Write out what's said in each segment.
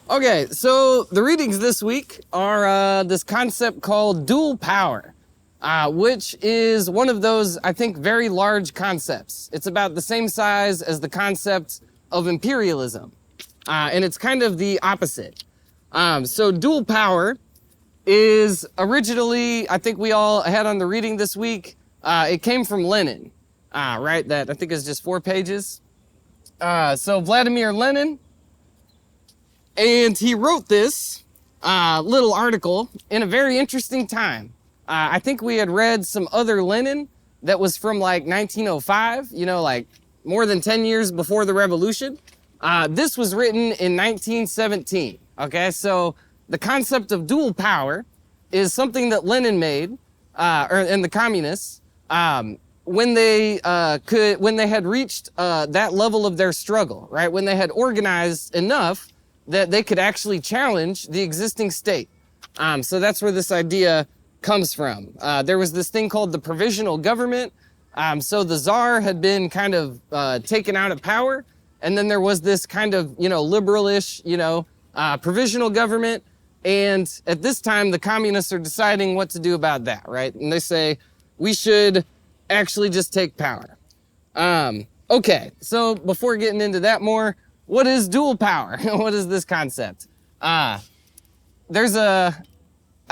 Okay, so the readings this week are this concept called dual power, which is one of those, I think, very large concepts. It's about the same size as the concept of imperialism, and it's kind of the opposite. So dual power is originally, I think we all had on the reading this week, it came from Lenin, right? That I think is just 4 pages. So Vladimir Lenin, and he wrote this little article in a very interesting time. I think we had read some other Lenin that was from like 1905, you know, like more than 10 years before the revolution. This was written in 1917, okay? So the concept of dual power is something that Lenin made, and the communists, when they had reached that level of their struggle, right? When they had organized enough that they could actually challenge the existing state. So that's where this idea comes from. There was this thing called the provisional government. So the Tsar had been kind of taken out of power, and then there was this kind of, you know, liberalish, you know, provisional government. And at this time, the communists are deciding what to do about that, right? And they say, we should actually just take power. Okay, so before getting into that more, what is dual power? What is this concept? There's I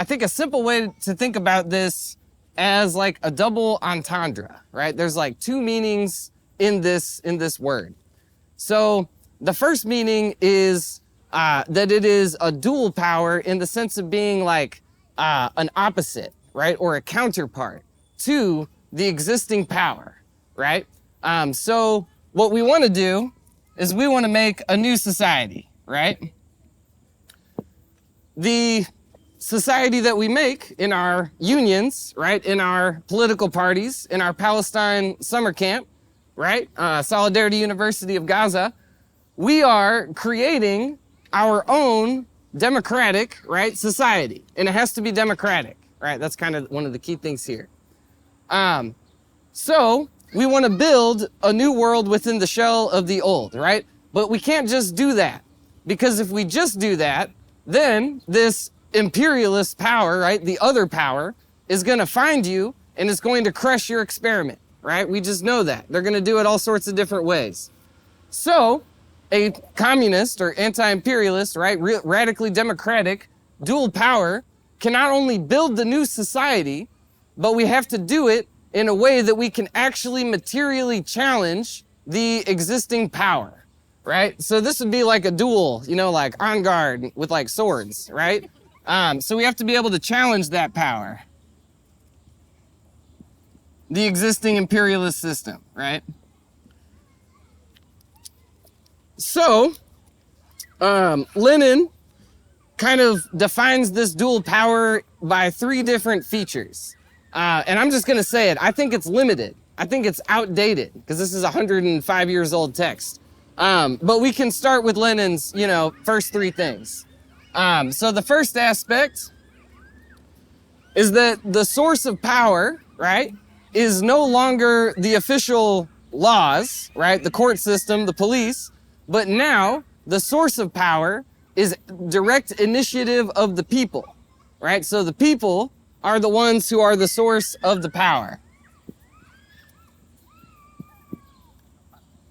think a simple way to think about this as like a double entendre, right? There's like 2 meanings in this word. So the first meaning is that it is a dual power in the sense of being like an opposite, right? Or a counterpart to the existing power, right? So what we want to do is we want to make a new society, right? The society that we make in our unions, right? In our political parties, in our Palestine summer camp, right? Solidarity University of Gaza, we are creating our own democratic, right, society. And it has to be democratic, right? That's kind of one of the key things here. So we want to build a new world within the shell of the old, right? But we can't just do that, because if we just do that, then this imperialist power, right, the other power, is going to find you and it's going to crush your experiment, right? We just know that. They're going to do it all sorts of different ways. So a communist or anti-imperialist, right, radically democratic, dual power can not only build the new society, but we have to do it in a way that we can actually materially challenge the existing power, right? So this would be like a duel, you know, like on guard with like swords, right? So we have to be able to challenge that power, the existing imperialist system, right? So Lenin kind of defines this dual power by 3 different features. And I'm just going to say it. I think it's limited. I think it's outdated because this is 105 years old text. But we can start with Lenin's, you know, first 3 things. So the first aspect is that the source of power, right, is no longer the official laws, right, the court system, the police, but now the source of power is direct initiative of the people, right? So the people are the ones who are the source of the power.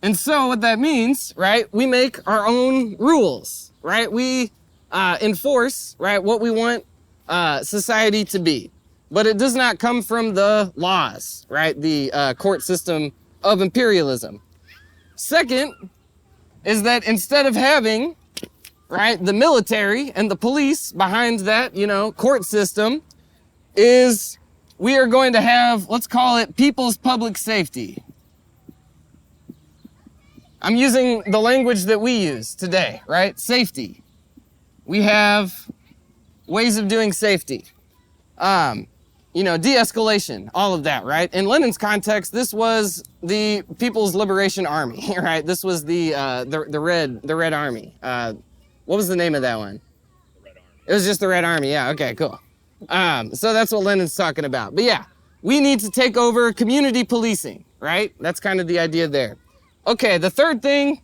And so what that means, right, we make our own rules, right? We enforce, right, what we want society to be. But it does not come from the laws, right, the court system of imperialism. Second is that instead of having, right, the military and the police behind that, you know, court system, is we are going to have, let's call it people's public safety. I'm using the language that we use today, right? Safety. We have ways of doing safety. You know, de-escalation, all of that, right? In Lenin's context, this was the People's Liberation Army, right? This was the Red Army. What was the name of that one? The Red Army. It was just the Red Army, yeah, okay, cool. So that's what Lenin's talking about. But yeah, we need to take over community policing, right? That's kind of the idea there. Okay, the third thing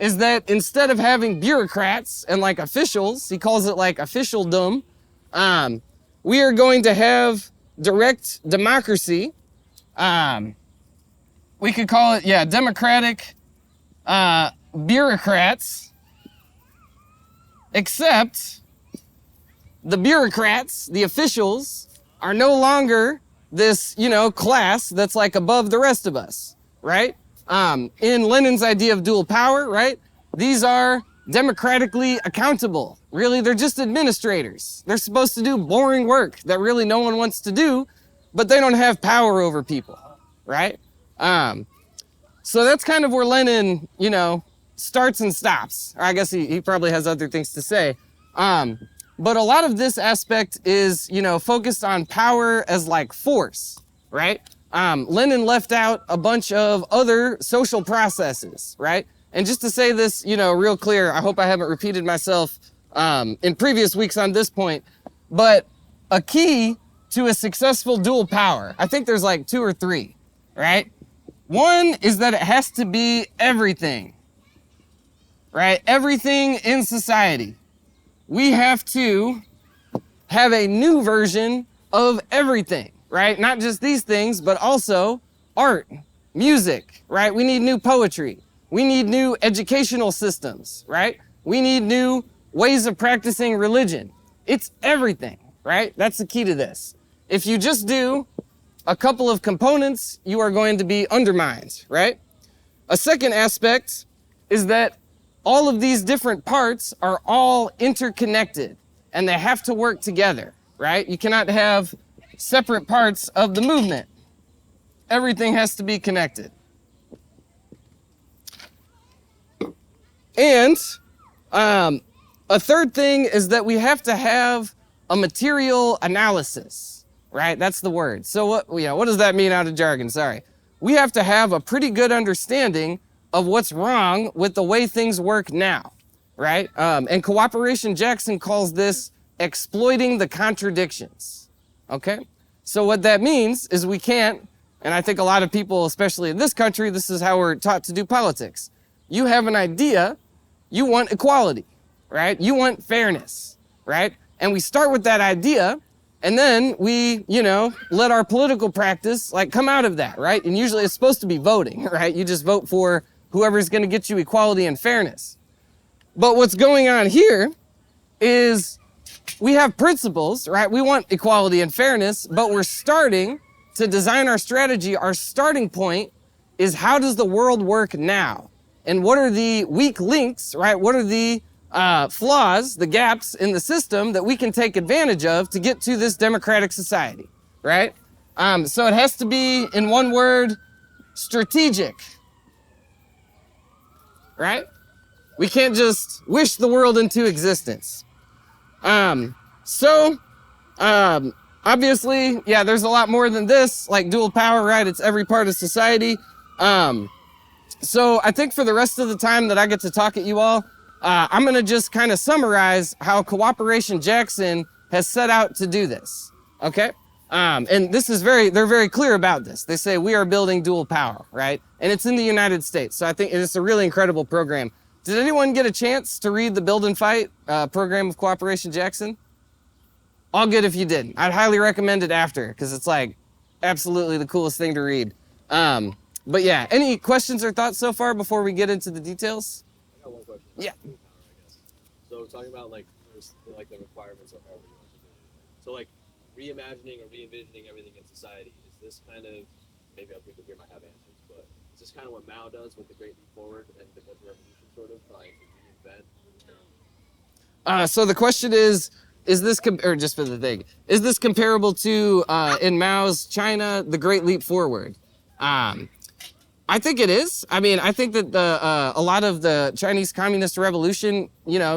is that instead of having bureaucrats and like officials, he calls it like officialdom, we are going to have direct democracy. We could call it, yeah, democratic bureaucrats, except the bureaucrats, the officials, are no longer this, class that's like above the rest of us, right? In Lenin's idea of dual power, right? These are democratically accountable. Really, they're just administrators. They're supposed to do boring work that really no one wants to do, but they don't have power over people, right? So that's kind of where Lenin, starts and stops. Or I guess he probably has other things to say. But a lot of this aspect is, focused on power as like force, right? Lenin left out a bunch of other social processes, right? And just to say this, real clear, I hope I haven't repeated myself in previous weeks on this point, but a key to a successful dual power, I think there's like 2 or 3, right? One is that it has to be everything, right? Everything in society. We have to have a new version of everything, right? Not just these things, but also art, music, right? We need new poetry. We need new educational systems, right? We need new ways of practicing religion. It's everything, right? That's the key to this. If you just do a couple of components, you are going to be undermined, right? A second aspect is that all of these different parts are all interconnected and they have to work together, right? You cannot have separate parts of the movement. Everything has to be connected. And a third thing is that we have to have a material analysis, right? That's the word. So what does that mean out of jargon? Sorry. We have to have a pretty good understanding of what's wrong with the way things work now, right? And Cooperation Jackson calls this exploiting the contradictions, okay? So what that means is we can't, and I think a lot of people, especially in this country, this is how we're taught to do politics. You have an idea, you want equality, right? You want fairness, right? And we start with that idea, and then we, let our political practice come out of that, right? And usually it's supposed to be voting, right? You just vote for whoever's going to get you equality and fairness. But what's going on here is we have principles, right? We want equality and fairness, but we're starting to design our strategy. Our starting point is how does the world work now? And what are the weak links, right? What are the flaws, the gaps in the system that we can take advantage of to get to this democratic society, right? So it has to be, in one word, strategic, right? We can't just wish the world into existence. Obviously, yeah, there's a lot more than this, like dual power, right? It's every part of society. So I think for the rest of the time that I get to talk at you all, I'm going to just kind of summarize how Cooperation Jackson has set out to do this, okay? And this is they're very clear about this. They say we are building dual power, right? And it's in the United States. So I think it's a really incredible program. Did anyone get a chance to read the Build and Fight program of Cooperation Jackson? All good if you didn't. I'd highly recommend it after, because it's absolutely the coolest thing to read. But yeah, any questions or thoughts so far before we get into the details? I got one question. Yeah. Power, I guess. So talking about the requirements of how we want to do it. So reimagining or re-envisioning everything in society, is this kind of, maybe other people here might have answers, but is this kind of what Mao does with the Great Leap Forward and the Revolution, sort of trying to reinvent? So the question is this, or just for the thing, is this comparable to, in Mao's China, the Great Leap Forward? I think it is. I mean, I think that a lot of the Chinese Communist Revolution,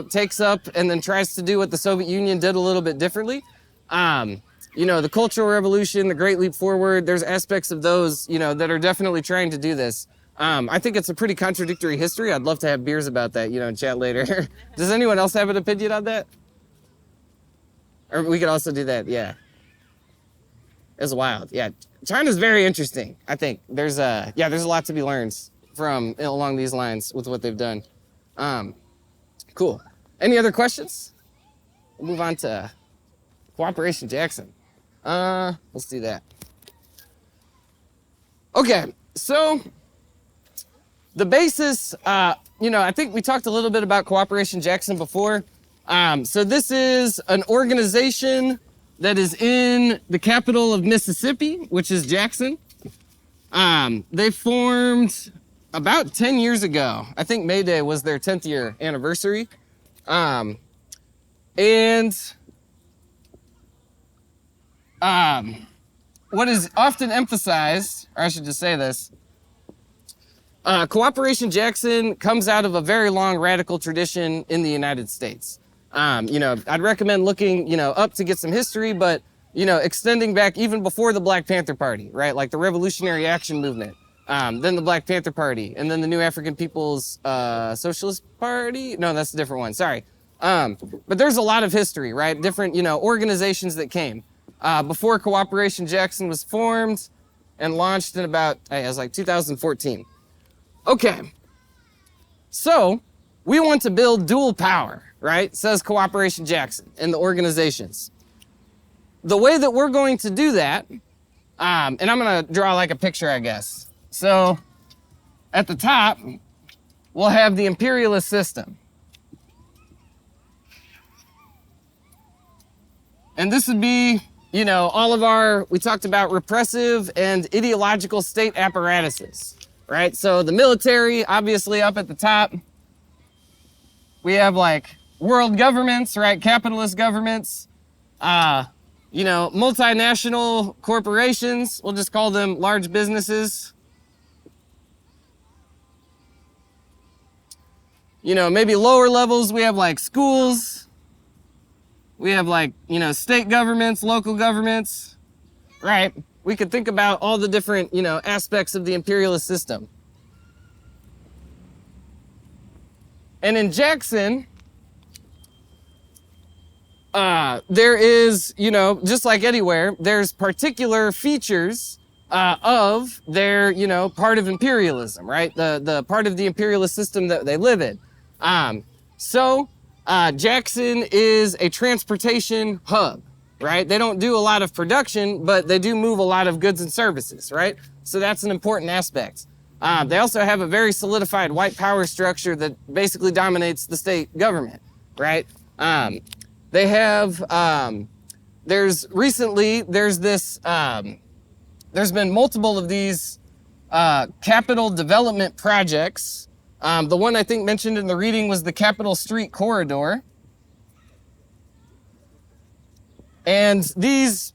takes up and then tries to do what the Soviet Union did a little bit differently. The Cultural Revolution, the Great Leap Forward, there's aspects of those, that are definitely trying to do this. I think it's a pretty contradictory history. I'd love to have beers about that, and chat later. Does anyone else have an opinion on that? Or we could also do that, yeah. It's wild, yeah. China's very interesting, I think. There's a lot to be learned from along these lines with what they've done. Cool. Any other questions? We'll move on to Cooperation Jackson. Let's do that. Okay, so the basis, I think we talked a little bit about Cooperation Jackson before. So this is an organization that is in the capital of Mississippi, which is Jackson. They formed about 10 years ago. I think May Day was their 10th year anniversary. And what is often emphasized, or I should just say this, Cooperation Jackson comes out of a very long radical tradition in the United States. I'd recommend looking, up to get some history, but, extending back even before the Black Panther Party, right? Like the Revolutionary Action Movement, then the Black Panther Party, and then the New African People's Socialist Party. No, that's a different one. Sorry. But there's a lot of history, right? Different, organizations that came before Cooperation Jackson was formed and launched in about, it was like 2014. Okay. So we want to build dual power, right? Says Cooperation Jackson and the organizations. The way that we're going to do that, and I'm going to draw like a picture, I guess. So at the top, we'll have the imperialist system. And this would be, all of we talked about repressive and ideological state apparatuses, right? So the military, obviously up at the top. We have like world governments, right? Capitalist governments, multinational corporations. We'll just call them large businesses. Maybe lower levels, we have like schools. We have like, state governments, local governments, right? We could think about all the different, aspects of the imperialist system. And in Jackson, there is, just like anywhere, there's particular features of their, part of imperialism, right? The part of the imperialist system that they live in. Jackson is a transportation hub, right? They don't do a lot of production, but they do move a lot of goods and services, right? So that's an important aspect. They also have a very solidified white power structure that basically dominates the state government, right? They have, there's been multiple of these capital development projects. The one I think mentioned in the reading was the Capitol Street Corridor. And these,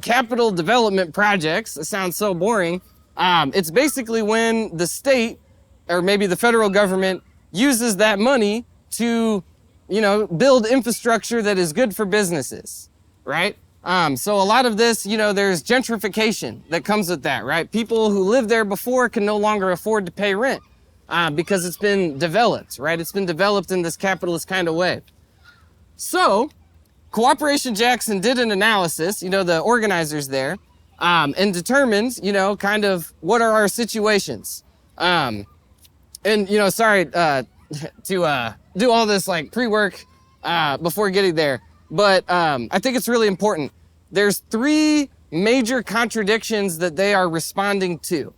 capital development projects, it sounds so boring. It's basically when the state or maybe the federal government uses that money to, build infrastructure that is good for businesses, right? So a lot of this, there's gentrification that comes with that, right? People who lived there before can no longer afford to pay rent. Because it's been developed, right? It's been developed in this capitalist kind of way. So, Cooperation Jackson did an analysis, the organizers there, and determined, kind of what are our situations. Sorry to do all this like pre-work before getting there, but I think it's really important. There's 3 major contradictions that they are responding to.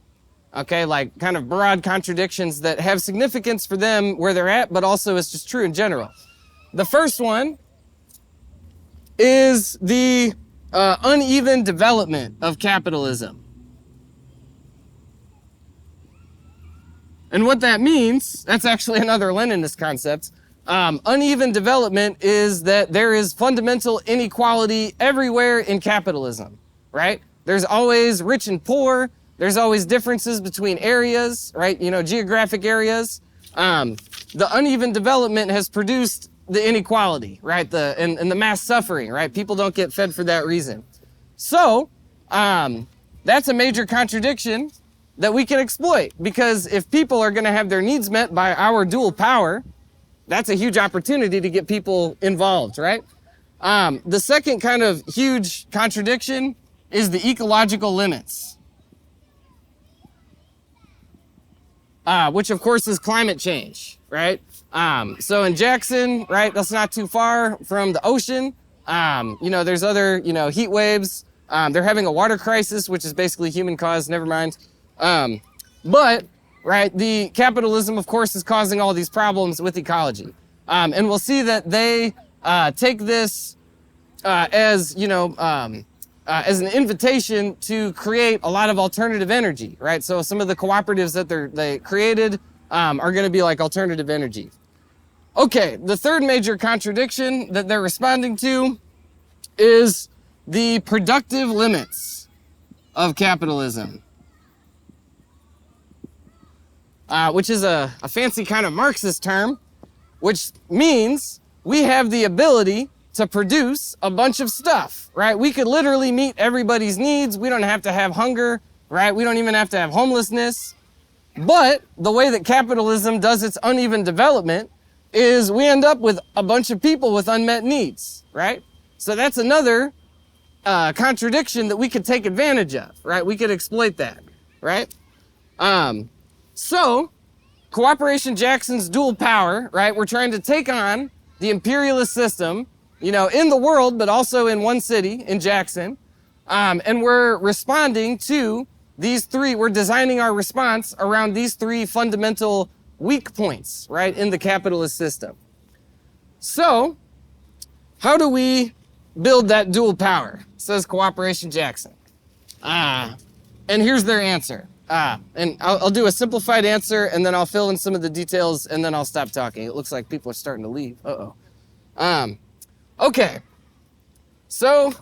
Okay, like kind of broad contradictions that have significance for them where they're at, but also it's just true in general. The first one is the uneven development of capitalism. And what that means, that's actually another Leninist concept. Uneven development is that there is fundamental inequality everywhere in capitalism, right? There's always rich and poor. There's always differences between areas, right? Geographic areas. The uneven development has produced the inequality, right? And the mass suffering, right? People don't get fed for that reason. So, that's a major contradiction that we can exploit, because if people are going to have their needs met by our dual power, that's a huge opportunity to get people involved, right? The second kind of huge contradiction is the ecological limits. Which of course is climate change, right? So in Jackson, right, that's not too far from the ocean. There's other, heat waves. They're having a water crisis, which is basically human caused, never mind. But, right, the capitalism, of course, is causing all these problems with ecology. And we'll see that they take this as an invitation to create a lot of alternative energy, right? So some of the cooperatives that they created are going to be like alternative energy. Okay, the third major contradiction that they're responding to is the productive limits of capitalism, which is a fancy kind of Marxist term, which means we have the ability to produce a bunch of stuff, right? We could literally meet everybody's needs. We don't have to have hunger, right? We don't even have to have homelessness. But the way that capitalism does its uneven development is we end up with a bunch of people with unmet needs, right? So that's another contradiction that we could take advantage of, right? We could exploit that, right? So Cooperation Jackson's dual power, right? We're trying to take on the imperialist system, in the world, but also in one city, in Jackson. And we're responding to these three, we're designing our response around these three fundamental weak points, right, in the capitalist system. So, how do we build that dual power, says Cooperation Jackson. And here's their answer. And I'll do a simplified answer, and then I'll fill in some of the details, and then I'll stop talking. It looks like people are starting to leave. Okay. So,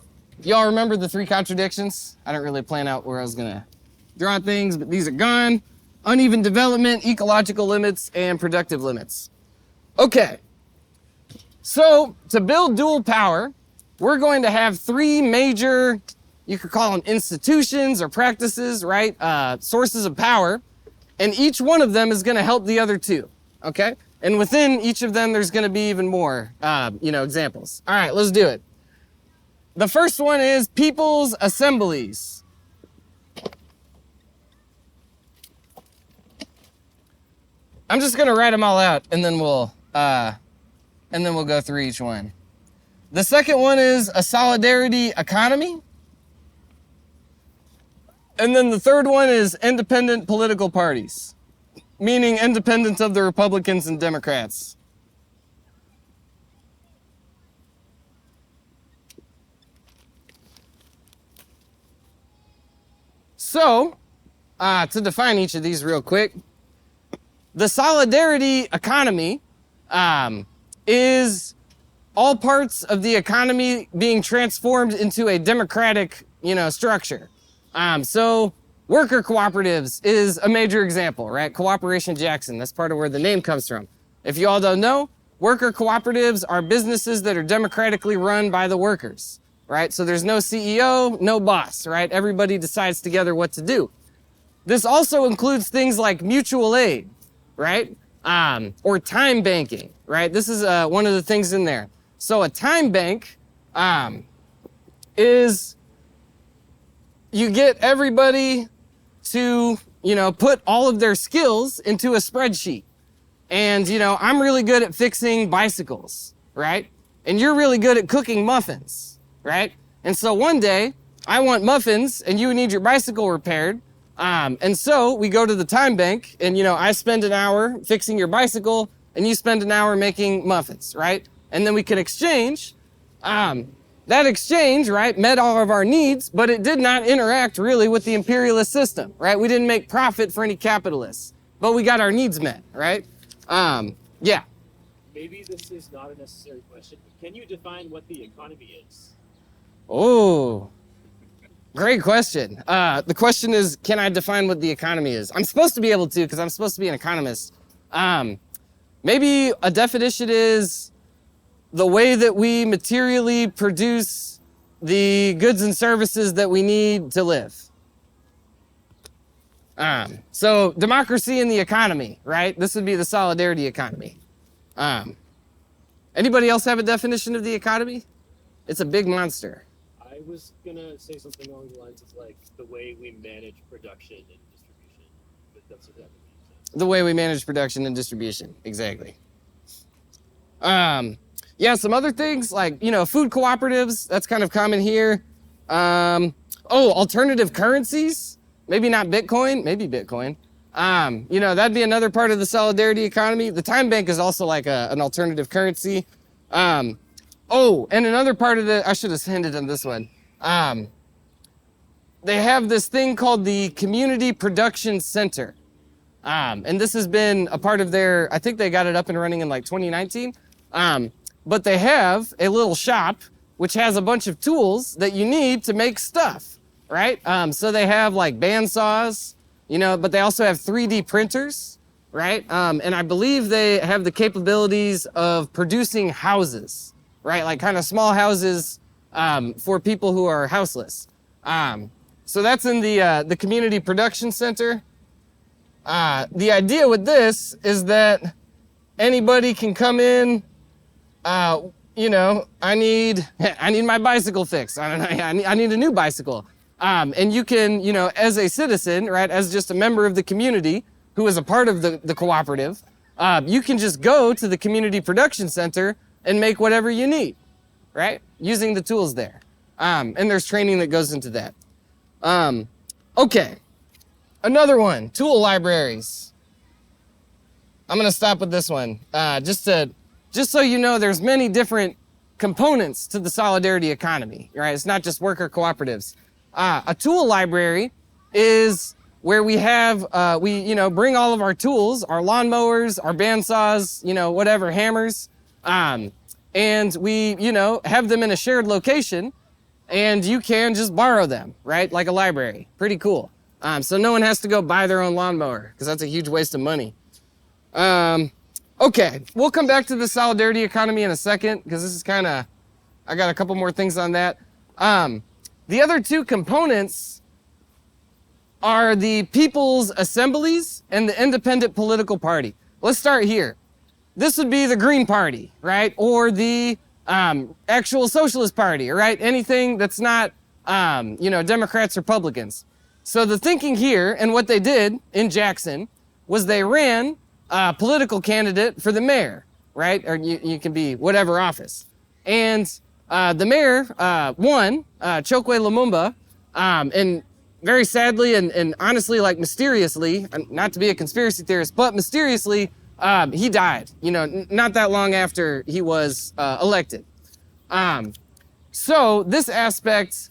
y'all remember the three contradictions? I didn't really plan out where I was going to draw things, but these are gone. Uneven development, ecological limits, and productive limits. Okay. So, to build dual power, we're going to have three major, you could call them institutions or practices, right? Sources of power. And each one of them is going to help the other two, okay? And within each of them, there's going to be even more, examples. All right, let's do it. The first one is people's assemblies. I'm just going to write them all out, and then we'll go through each one. The second one is a solidarity economy. And then the third one is independent political parties, meaning independent of the Republicans and Democrats. So, to define each of these real quick, the solidarity economy is all parts of the economy being transformed into a democratic, structure. So worker cooperatives is a major example, right? Cooperation Jackson, that's part of where the name comes from. If you all don't know, worker cooperatives are businesses that are democratically run by the workers, right? So there's no CEO, no boss, right? Everybody decides together what to do. This also includes things like mutual aid, right? Or time banking, right? This is one of the things in there. So a time bank is you get everybody to, put all of their skills into a spreadsheet. And, I'm really good at fixing bicycles, right? And you're really good at cooking muffins, right? And so one day, I want muffins and you need your bicycle repaired. And so we go to the time bank and, I spend an hour fixing your bicycle and you spend an hour making muffins, right? And then we can exchange. That exchange, right, met all of our needs, but it did not interact really with the imperialist system, right? We didn't make profit for any capitalists, but we got our needs met, right? Yeah. Maybe this is not a necessary question, but can you define what the economy is? Oh, great question. The question is, can I define what the economy is? I'm supposed to be able to, because I'm supposed to be an economist. Maybe a definition is the way that we materially produce the goods and services that we need to live. So democracy in the economy, right? This would be the solidarity economy. Anybody else have a definition of the economy? It's a big monster. I was gonna say something along the lines of like the way we manage production and distribution, but that's what that means. The way we manage production and distribution, exactly. Yeah, some other things like, food cooperatives, that's kind of common here. Alternative currencies, maybe not Bitcoin, maybe Bitcoin. That'd be another part of the solidarity economy. The time bank is also like an alternative currency. And another part of I should have hinted on this one. They have this thing called the Community Production Center. And this has been a part of I think they got it up and running in like 2019. But they have a little shop which has a bunch of tools that you need to make stuff, right? So they have like bandsaws, but they also have 3D printers, right? And I believe they have the capabilities of producing houses, right? Like kind of small houses for people who are houseless. So that's in the Community Production Center. The idea with this is that anybody can come in, I need my bicycle fixed. I don't know, I need a new bicycle. And you can, as a citizen, right, as just a member of the community who is a part of the cooperative, you can just go to the Community Production Center and make whatever you need, right, using the tools there. And there's training that goes into that. Okay. Another one, tool libraries. I'm going to stop with this one. Just so you know, there's many different components to the solidarity economy, right? It's not just worker cooperatives. A tool library is where we have, bring all of our tools, our lawnmowers, our bandsaws, whatever, hammers, and we, have them in a shared location, and you can just borrow them, right? Like a library. Pretty cool. So no one has to go buy their own lawnmower, because that's a huge waste of money. Okay, we'll come back to the solidarity economy in a second, because this is I got a couple more things on that. The other two components are the people's assemblies and the independent political party. Let's start here. This would be the Green Party, right? Or the actual Socialist Party, right? Anything that's not, Democrats, Republicans. So the thinking here, and what they did in Jackson, was they ran a political candidate for the mayor, right? Or you can be whatever office. And the mayor won, Chokwe Lumumba, and very sadly and honestly, like mysteriously, not to be a conspiracy theorist, but mysteriously, he died, not that long after he was elected. So this aspect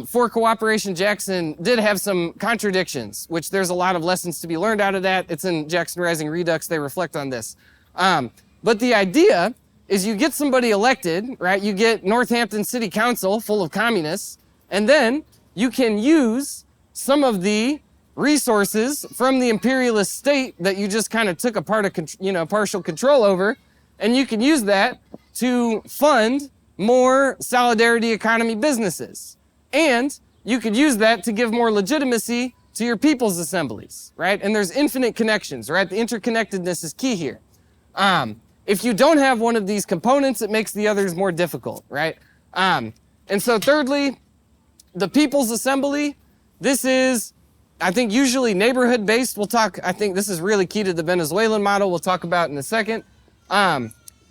for Cooperation Jackson did have some contradictions, which there's a lot of lessons to be learned out of that. It's in Jackson Rising Redux. They reflect on this. But the idea is you get somebody elected, right? You get Northampton City Council full of communists, and then you can use some of the resources from the imperialist state that you just kind of took a partial control over, and you can use that to fund more solidarity economy businesses. And you could use that to give more legitimacy to your people's assemblies, right? And there's infinite connections, right? The interconnectedness is key here. If you don't have one of these components, it makes the others more difficult, right? And so thirdly, the People's Assembly, this is, I think, usually neighborhood-based. I think this is really key to the Venezuelan model we'll talk about in a second.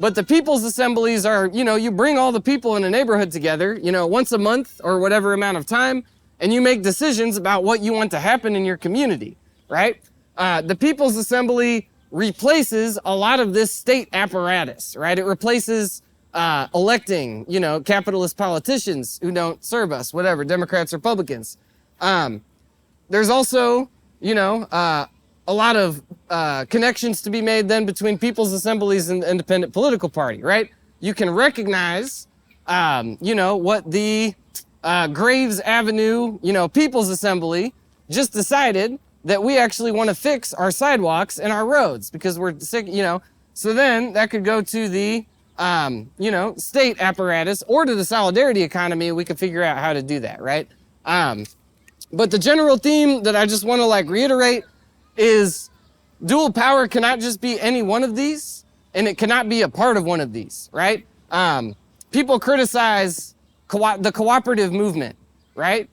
But the People's Assemblies are, you bring all the people in a neighborhood together, once a month or whatever amount of time, and you make decisions about what you want to happen in your community, right? The People's Assembly replaces a lot of this state apparatus, right? It replaces electing, capitalist politicians who don't serve us, whatever, Democrats, Republicans. There's also, a lot of connections to be made then between people's assemblies and the independent political party, right? You can recognize, what the Graves Avenue, People's Assembly just decided that we actually want to fix our sidewalks and our roads because we're sick, So then that could go to the, state apparatus or to the solidarity economy. We could figure out how to do that, right? But the general theme that I just want to reiterate is dual power cannot just be any one of these, and it cannot be a part of one of these, right? People criticize the cooperative movement, right?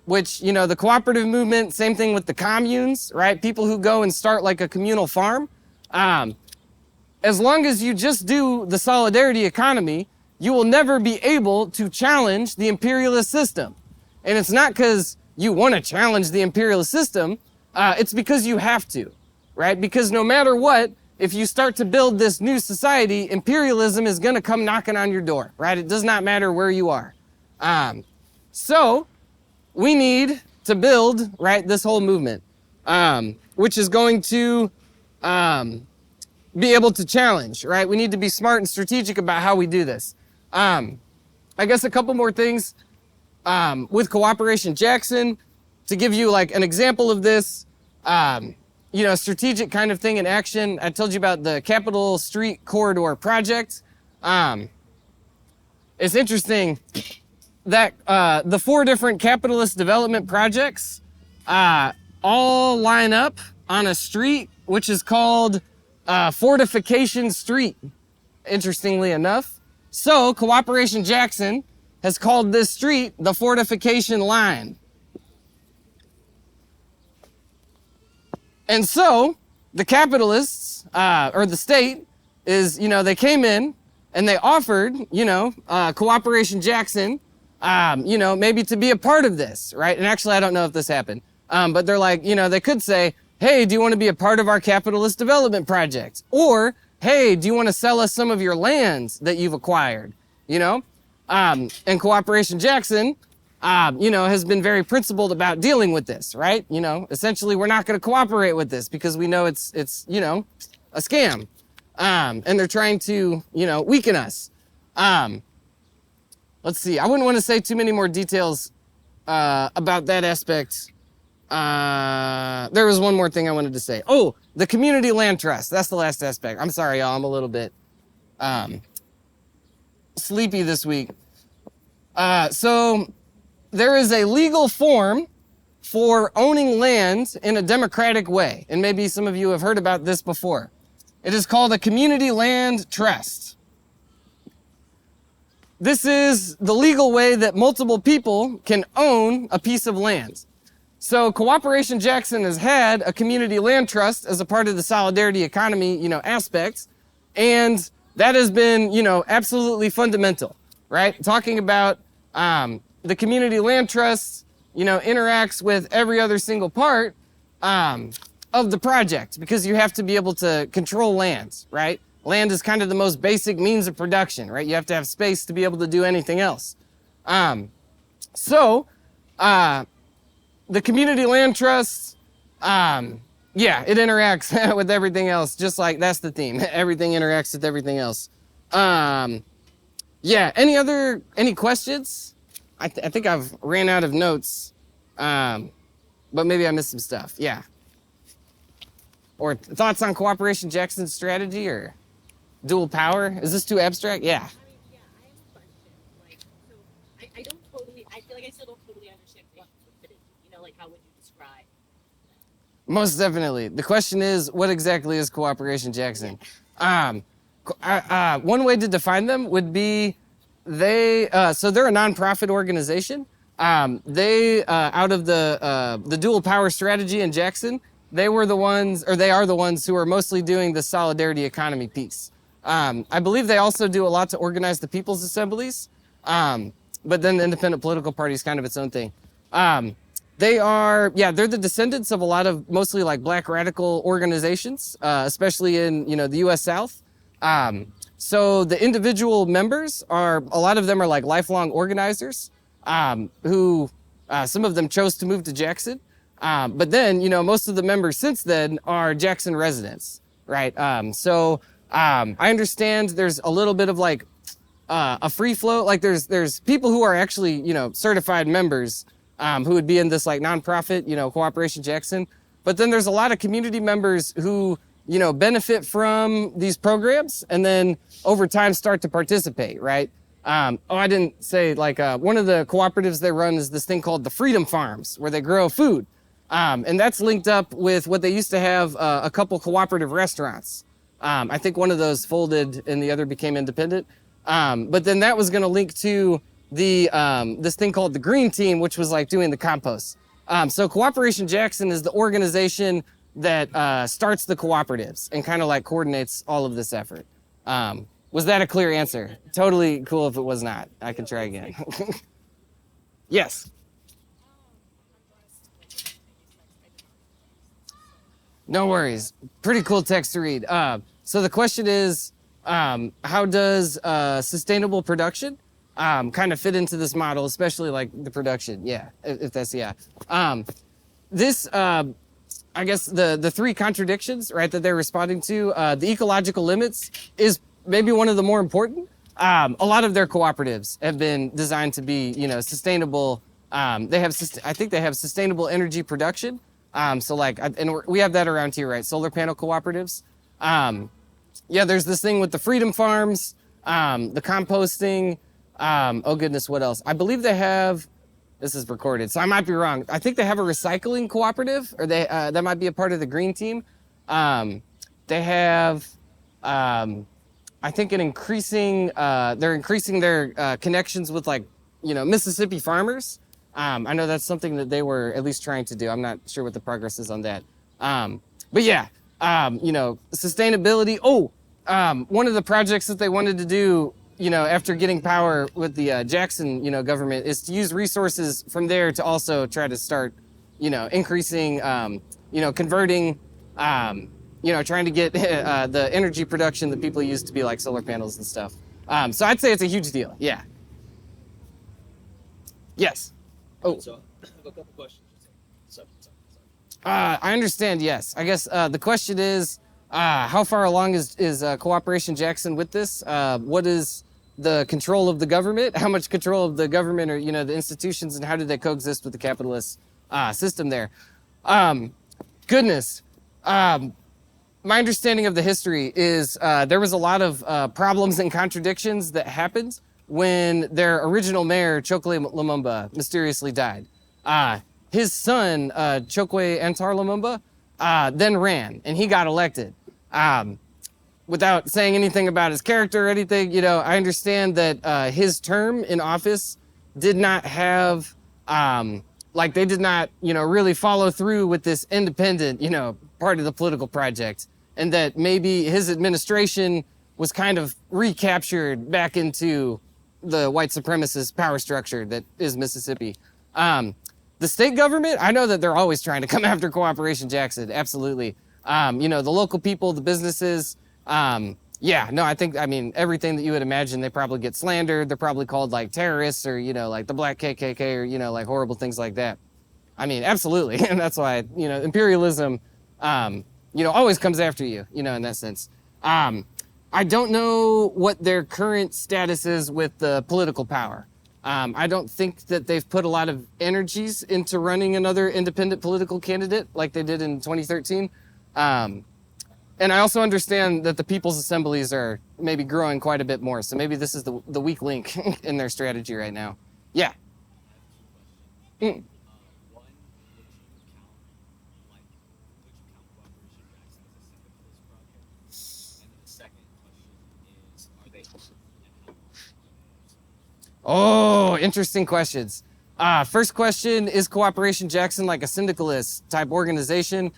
Which, the cooperative movement, same thing with the communes, right? People who go and start like a communal farm. as long as you just do the solidarity economy, you will never be able to challenge the imperialist system. And it's not because you want to challenge the imperialist system, it's because you have to, right? Because no matter what, if you start to build this new society, imperialism is going to come knocking on your door, right? It does not matter where you are. So we need to build, right, this whole movement, which is going to be able to challenge, right? We need to be smart and strategic about how we do this. I guess a couple more things with Cooperation Jackson, to give you like an example of this, strategic kind of thing in action. I told you about the Capitol Street Corridor project. It's interesting that the 4 different capitalist development projects all line up on a street which is called Fortification Street, interestingly enough. So Cooperation Jackson has called this street the Fortification Line. And so the capitalists, or the state, is, they came in and they offered, Cooperation Jackson, maybe to be a part of this, right? And actually, I don't know if this happened, but they're like, they could say, hey, do you want to be a part of our capitalist development project? Or, hey, do you want to sell us some of your lands that you've acquired? And Cooperation Jackson, has been very principled about dealing with this, right? Essentially, we're not going to cooperate with this because we know it's a scam. And they're trying to, weaken us. Let's see. I wouldn't want to say too many more details about that aspect. There was one more thing I wanted to say. Oh, the community land trust. That's the last aspect. I'm sorry, y'all. I'm a little bit sleepy this week. So there is a legal form for owning land in a democratic way. And maybe some of you have heard about this before. It is called a community land trust. This is the legal way that multiple people can own a piece of land. So Cooperation Jackson has had a community land trust as a part of the solidarity economy, aspects. And that has been, absolutely fundamental, right? Talking about the community land trust, interacts with every other single part of the project, because you have to be able to control lands, right? Land is kind of the most basic means of production, right? You have to have space to be able to do anything else. The community land trust, it interacts with everything else, just like that's the theme. Everything interacts with everything else. Any questions? I think I've ran out of notes, but maybe I missed some stuff. Yeah. Or thoughts on Cooperation Jackson's strategy or dual power? Is this too abstract? Yeah. I have a question. I feel like I still don't totally understand what stupidity. How would you describe? Most definitely. The question is, what exactly is Cooperation Jackson? One way to define them would be they're a nonprofit organization. They out of the dual power strategy in Jackson, they are the ones who are mostly doing the solidarity economy piece. I believe they also do a lot to organize the people's assemblies, but then the independent political party is kind of its own thing. They're the descendants of a lot of mostly like black radical organizations, especially in, the U.S. South. So the individual members a lot of them are like lifelong organizers, who some of them chose to move to Jackson. But then, most of the members since then are Jackson residents, right? I understand there's a little bit of like a free flow. Like there's people who are actually, certified members who would be in this like nonprofit, Cooperation Jackson. But then there's a lot of community members who, benefit from these programs and then over time start to participate, right? I didn't say one of the cooperatives they run is this thing called the Freedom Farms, where they grow food. And that's linked up with what they used to have a couple cooperative restaurants. I think one of those folded and the other became independent. But then that was going to link to the this thing called the Green Team, which was like doing the compost. So Cooperation Jackson is the organization that starts the cooperatives and kind of like coordinates all of this effort. Was that a clear answer? Totally cool if it was not. I can try again. Yes. No worries. Pretty cool text to read. So the question is, how does sustainable production kind of fit into this model, especially like the production? Yeah, if that's, yeah. This, I guess the three contradictions, right, that they're responding to, the ecological limits is maybe one of the more important. A lot of their cooperatives have been designed to be, sustainable. They have, I think they have sustainable energy production. So like, and we have that around here, right? Solar panel cooperatives. Yeah, there's this thing with the freedom farms, the composting. Oh goodness, what else? I believe they have, this is recorded, so I might be wrong. I think they have a recycling cooperative, or they that might be a part of the green team. They have, I think, they're increasing their connections with like, Mississippi farmers. I know that's something that they were at least trying to do. I'm not sure what the progress is on that. But yeah, sustainability. One of the projects that they wanted to do, after getting power with the Jackson, government, is to use resources from there to also try to start, increasing, converting, trying to get the energy production that people use to be like solar panels and stuff. So I'd say it's a huge deal. Yeah. Yes. Oh. So I have a couple questions. Sorry. I understand. Yes. I guess the question is, how far along is Cooperation Jackson with this? What is the control of the government? How much control of the government or the institutions, and how do they coexist with the capitalist system there? Goodness. My understanding of the history is there was a lot of problems and contradictions that happened when their original mayor, Chokwe Lumumba, mysteriously died. His son, Chokwe Antar Lumumba, then ran, and he got elected. Without saying anything about his character or anything, I understand that his term in office did not have, they did not, really follow through with this independent, part of the political project, and that maybe his administration was kind of recaptured back into the white supremacist power structure that is Mississippi. The state government, I know that they're always trying to come after Cooperation Jackson, absolutely. The local people, the businesses, I think, everything that you would imagine, they probably get slandered. They're probably called like terrorists or, like the Black KKK or, like horrible things like that. Absolutely. And that's why, imperialism, always comes after you, in that sense. I don't know what their current status is with the political power. I don't think that they've put a lot of energies into running another independent political candidate like they did in 2013. And I also understand that the people's assemblies are maybe growing quite a bit more. So maybe this is the weak link in their strategy right now. Yeah. Mm. Oh, interesting questions. First question, is Cooperation Jackson like a syndicalist type organization?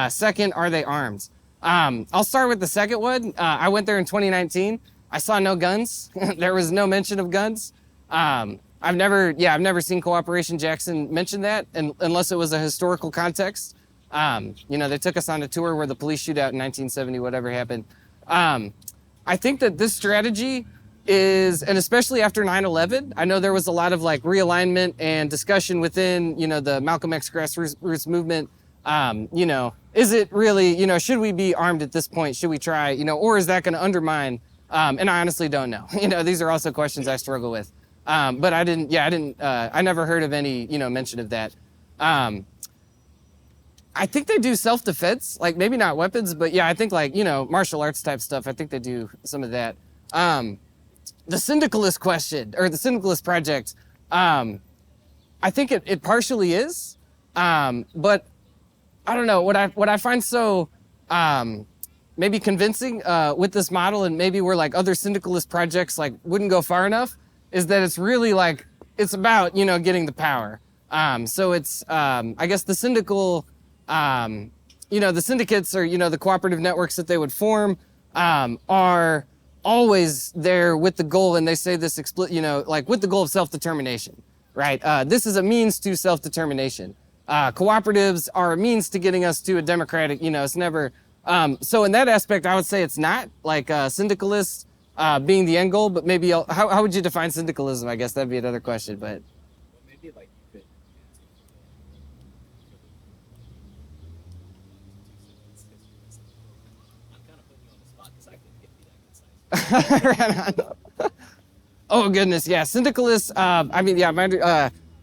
Second, are they armed? I'll start with the second one. I went there in 2019. I saw no guns. There was no mention of guns. I've never seen Cooperation Jackson mention that, unless it was a historical context. They took us on a tour where the police shootout in 1970, whatever happened. I think that this strategy is, and especially after 9/11, I know there was a lot of like realignment and discussion within, the Malcolm X grassroots movement. Is it really, should we be armed at this point? Should we try, or is that going to undermine? And I honestly don't know. These are also questions I struggle with. But I never heard of any, mention of that. I think they do self-defense, like maybe not weapons, but yeah, I think like, martial arts type stuff. I think they do some of that. The syndicalist question, or the syndicalist project, I think it partially is, but I don't know, what I find so maybe convincing with this model, and maybe where like other syndicalist projects like wouldn't go far enough, is that it's really like, it's about, getting the power. So it's, I guess the syndical the syndicates or, the cooperative networks that they would form are always there with the goal, and they say this, with the goal of self-determination, right? This is a means to self-determination. Cooperatives are a means to getting us to a democratic, it's never, so in that aspect, I would say it's not like syndicalists being the end goal, but maybe, how would you define syndicalism? I guess that'd be another question, but. Well, maybe like you could. I'm kind of putting you on the spot because I couldn't get be that concise. Right on. Oh goodness, yeah, syndicalists.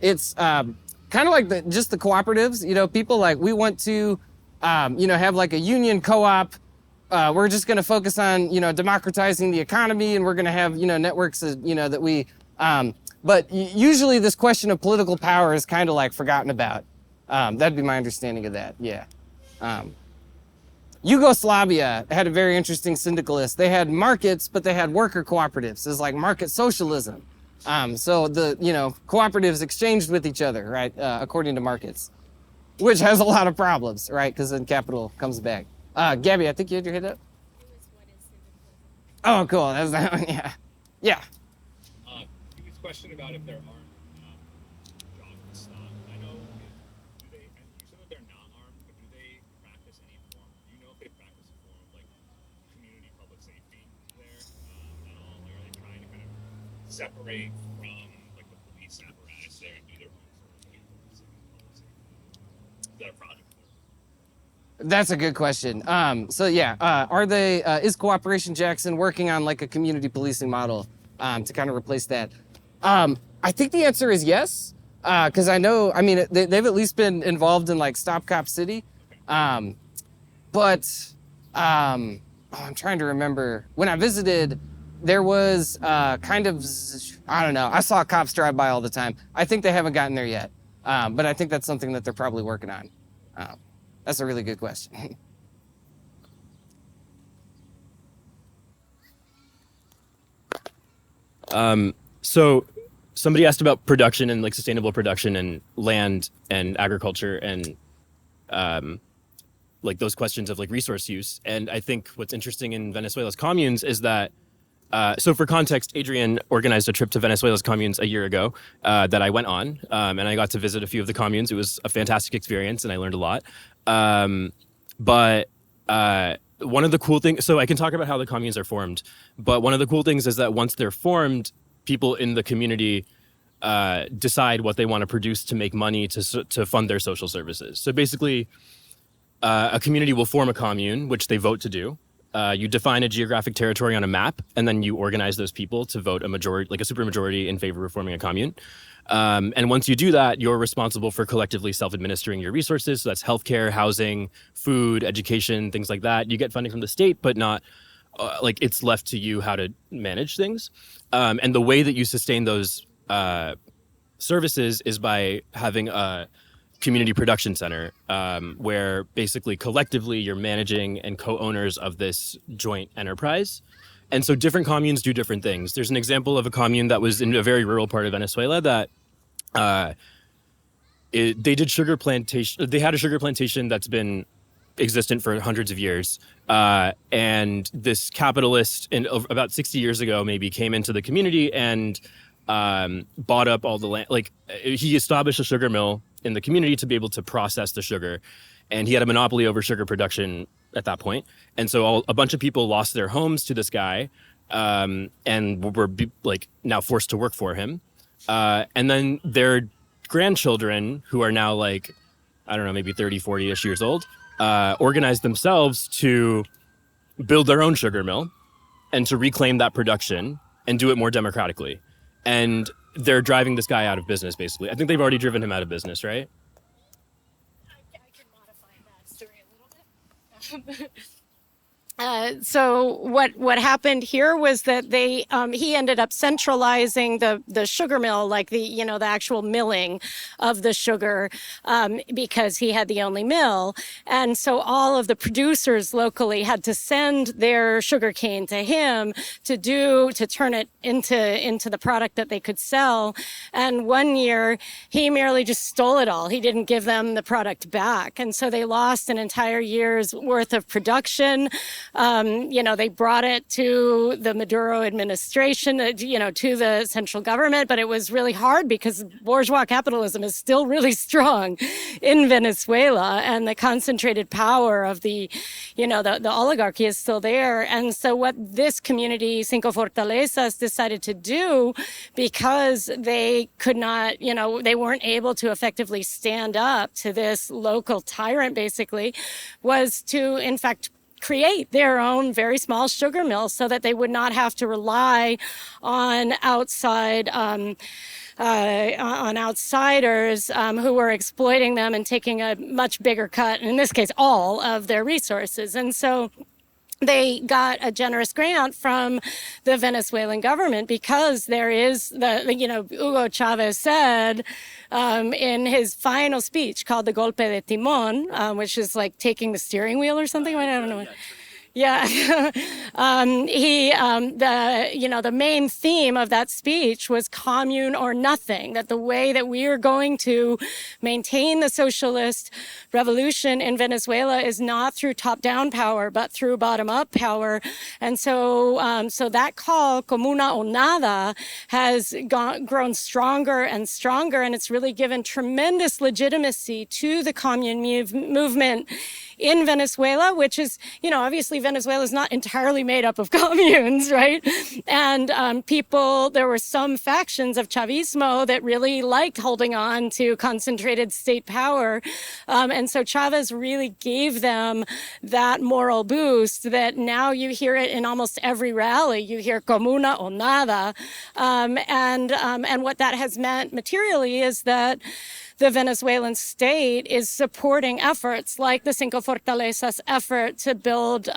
It's kind of like just the cooperatives. People like we want to, have like a union co-op. We're just going to focus on democratizing the economy, and we're going to have networks that we. But usually this question of political power is kind of like forgotten about. That'd be my understanding of that. Yeah. Yugoslavia had a very interesting syndicalist. They had markets, but they had worker cooperatives. It's like market socialism. So the cooperatives exchanged with each other, right, according to markets, which has a lot of problems, right, because then capital comes back. Gabby, I think you had your hand up. It was what is syndicalism? Oh, cool. That's that one. Yeah. Yeah. He was questioned about if there aren't jobs to stop. I know, do they? And you said that they're not armed, but do they practice any form? Do you know if they practice a form of like community public safety there at all? Or are they trying to kind of separate from like the police apparatus there and do their own sort of like policing and public safety? Is that a project? That's a good question. Are they, is Cooperation Jackson working on like a community policing model to kind of replace that? I think the answer is yes, because they've at least been involved in like Stop Cop City. I'm trying to remember. When I visited, there was I don't know, I saw cops drive by all the time. I think they haven't gotten there yet, but I think that's something that they're probably working on. That's a really good question. So somebody asked about production and like sustainable production and land and agriculture and like those questions of like resource use. And I think what's interesting in Venezuela's communes is that so for context, Adrian organized a trip to Venezuela's communes a year ago that I went on, and I got to visit a few of the communes. It was a fantastic experience, and I learned a lot. But one of the cool things, so I can talk about how the communes are formed, but one of the cool things is that once they're formed, people in the community decide what they want to produce to make money to fund their social services. So basically, a community will form a commune, which they vote to do. You define a geographic territory on a map, and then you organize those people to vote a majority, like a supermajority, in favor of forming a commune. And once you do that, you're responsible for collectively self-administering your resources. So that's healthcare, housing, food, education, things like that. You get funding from the state, but not like it's left to you how to manage things. And the way that you sustain those services is by having a community production center, where basically collectively you're managing and co-owners of this joint enterprise. And so different communes do different things. There's an example of a commune that was in a very rural part of Venezuela that they did sugar plantation. They had a sugar plantation that's been existent for hundreds of years. And this capitalist about 60 years ago maybe came into the community and bought up all the land. Like he established a sugar mill in the community to be able to process the sugar. And he had a monopoly over sugar production at that point. And so a bunch of people lost their homes to this guy and were now forced to work for him. And then their grandchildren, who are now like, I don't know, maybe 30, 40-ish years old, organized themselves to build their own sugar mill and to reclaim that production and do it more democratically. And they're driving this guy out of business, basically. I think they've already driven him out of business, right? I can modify that story a little bit. So what happened here was that he ended up centralizing the sugar mill, like the actual milling of the sugar, because he had the only mill, and so all of the producers locally had to send their sugar cane to him to turn it into the product that they could sell. And one year he merely just stole it all. He didn't give them the product back, and so they lost an entire year's worth of production. They brought it to the Maduro administration, to the central government, but it was really hard because bourgeois capitalism is still really strong in Venezuela, and the concentrated power of the oligarchy is still there. And so what this community, Cinco Fortalezas, decided to do, because they could not, they weren't able to effectively stand up to this local tyrant, basically, was to, in fact, create their own very small sugar mill so that they would not have to rely on outsiders who were exploiting them and taking a much bigger cut, in this case, all of their resources. And so they got a generous grant from the Venezuelan government, because there is Hugo Chavez said in his final speech called the Golpe de Timón, which is like taking the steering wheel or something. I don't know. Yeah. The main theme of that speech was commune or nothing, that the way that we are going to maintain the socialist revolution in Venezuela is not through top-down power, but through bottom-up power. And so that call, comuna o nada, has grown stronger and stronger, and it's really given tremendous legitimacy to the commune movement in Venezuela, which is, obviously Venezuela is not entirely made up of communes, right? And there were some factions of Chavismo that really liked holding on to concentrated state power. And so Chavez really gave them that moral boost that now you hear it in almost every rally. You hear comuna o nada. And what that has meant materially is that the Venezuelan state is supporting efforts like the Cinco Fortalezas effort to build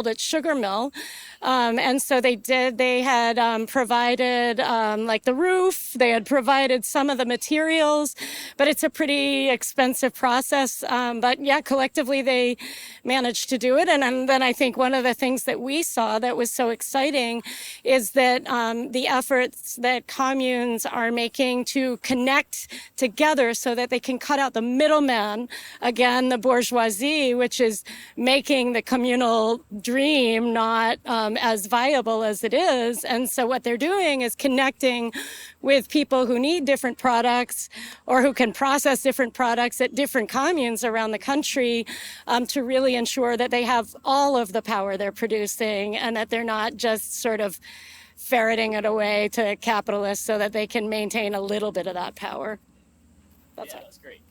its sugar mill. And so they had provided like the roof, they had provided some of the materials, but it's a pretty expensive process. But yeah, collectively they managed to do it. And then I think one of the things that we saw that was so exciting is that the efforts that communes are making to connect together so that they can cut out the middleman, again, the bourgeoisie, which is making the communal dream not as viable as it is. And so what they're doing is connecting with people who need different products or who can process different products at different communes around the country, to really ensure that they have all of the power they're producing and that they're not just sort of ferreting it away to capitalists so that they can maintain a little bit of that power. That's That's great.